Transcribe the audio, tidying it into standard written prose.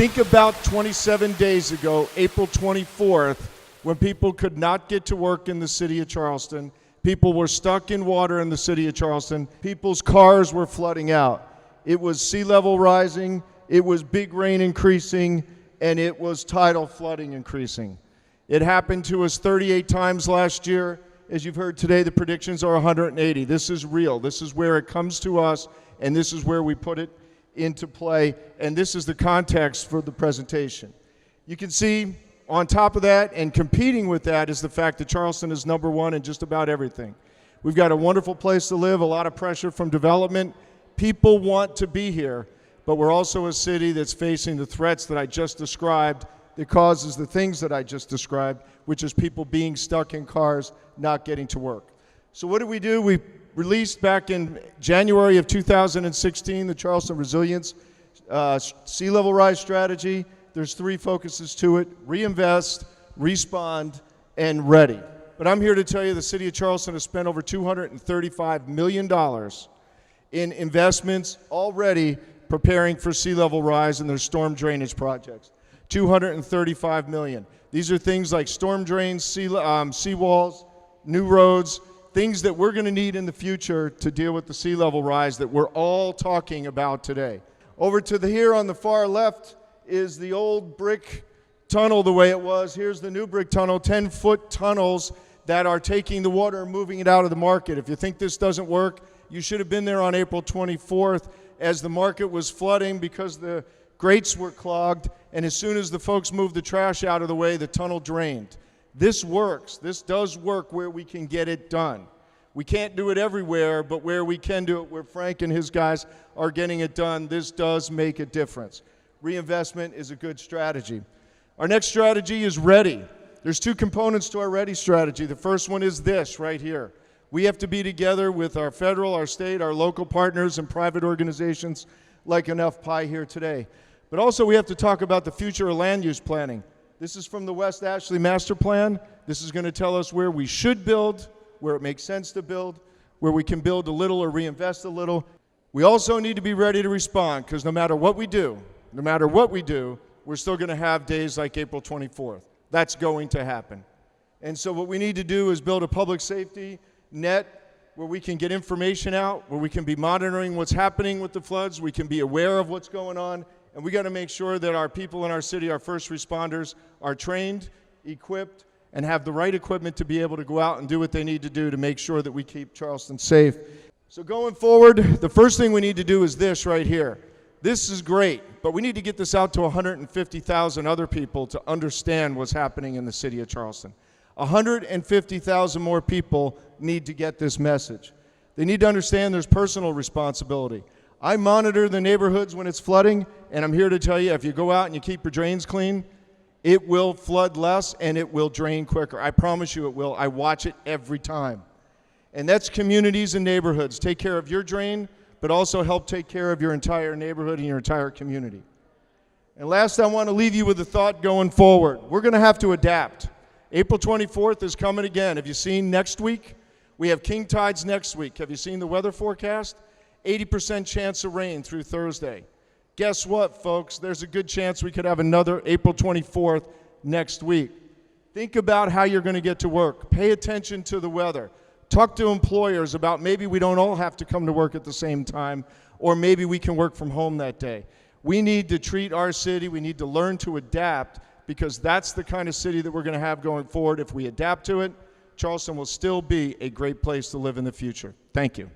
Think about 27 days ago, April 24th, when people could not get to work in the city of Charleston. People were stuck in water in the city of Charleston. People's cars were flooding out. It was sea level rising, it was big rain increasing, and it was tidal flooding increasing. It happened to us 38 times last year. As you've heard today, the predictions are 180. This is real. This is where it comes to us, and this is where we put it into play, and this is the context for the presentation. You can see on top of that, and competing with that, is the fact that Charleston is #1 in just about everything. We've got a wonderful place to live, a lot of pressure from development. People want to be here, but we're also a city that's facing the threats that I just described that causes the things that I just described, which is people being stuck in cars, not getting to work. So what did we do? We released back in January of 2016 the Charleston Resilience sea level rise strategy. There's 3 focuses to it: reinvest, respond, and ready. But I'm here to tell you the city of Charleston has spent over $235 million in investments already preparing for sea level rise and their storm drainage projects. $235 million. These are things like storm drains, seawalls, new roads, things that we're going to need in the future to deal with the sea level rise that we're all talking about today. Over to here on the far left is the old brick tunnel the way it was. Here's the new brick tunnel, 10-foot tunnels that are taking the water and moving it out of the market. If you think this doesn't work, you should have been there on April 24th as the market was flooding because the grates were clogged, and as soon as the folks moved the trash out of the way, the tunnel drained. This works. This does work where we can get it done. We can't do it everywhere, but where we can do it, where Frank and his guys are getting it done, this does make a difference. Reinvestment is a good strategy. Our next strategy is ready. There's 2 components to our ready strategy. The first one is this right here. We have to be together with our federal, our state, our local partners, and private organizations like Enough Pie here today. But also we have to talk about the future of land use planning. This is from the West Ashley Master Plan. This is going to tell us where we should build, where it makes sense to build, where we can build a little or reinvest a little. We also need to be ready to respond, because no matter what we do, we're still going to have days like April 24th. That's going to happen. And so what we need to do is build a public safety net where we can get information out, where we can be monitoring what's happening with the floods, we can be aware of what's going on, and we got to make sure that our people in our city, our first responders, are trained, equipped, and have the right equipment to be able to go out and do what they need to do to make sure that we keep Charleston safe. So going forward, the first thing we need to do is this right here. This is great, but we need to get this out to 150,000 other people to understand what's happening in the city of Charleston. 150,000 more people need to get this message. They need to understand there's personal responsibility. I monitor the neighborhoods when it's flooding, and I'm here to tell you, if you go out and you keep your drains clean, it will flood less and it will drain quicker. I promise you it will. I watch it every time. And that's communities and neighborhoods. Take care of your drain, but also help take care of your entire neighborhood and your entire community. And last, I want to leave you with a thought going forward. We're going to have to adapt. April 24th is coming again. Have you seen next week? We have king tides next week. Have you seen the weather forecast? 80% chance of rain through Thursday. Guess what, folks? There's a good chance we could have another April 24th next week. Think about how you're going to get to work. Pay attention to the weather. Talk to employers about maybe we don't all have to come to work at the same time, or maybe we can work from home that day. We need to treat our city, we need to learn to adapt, because that's the kind of city that we're going to have going forward. If we adapt to it, Charleston will still be a great place to live in the future. Thank you.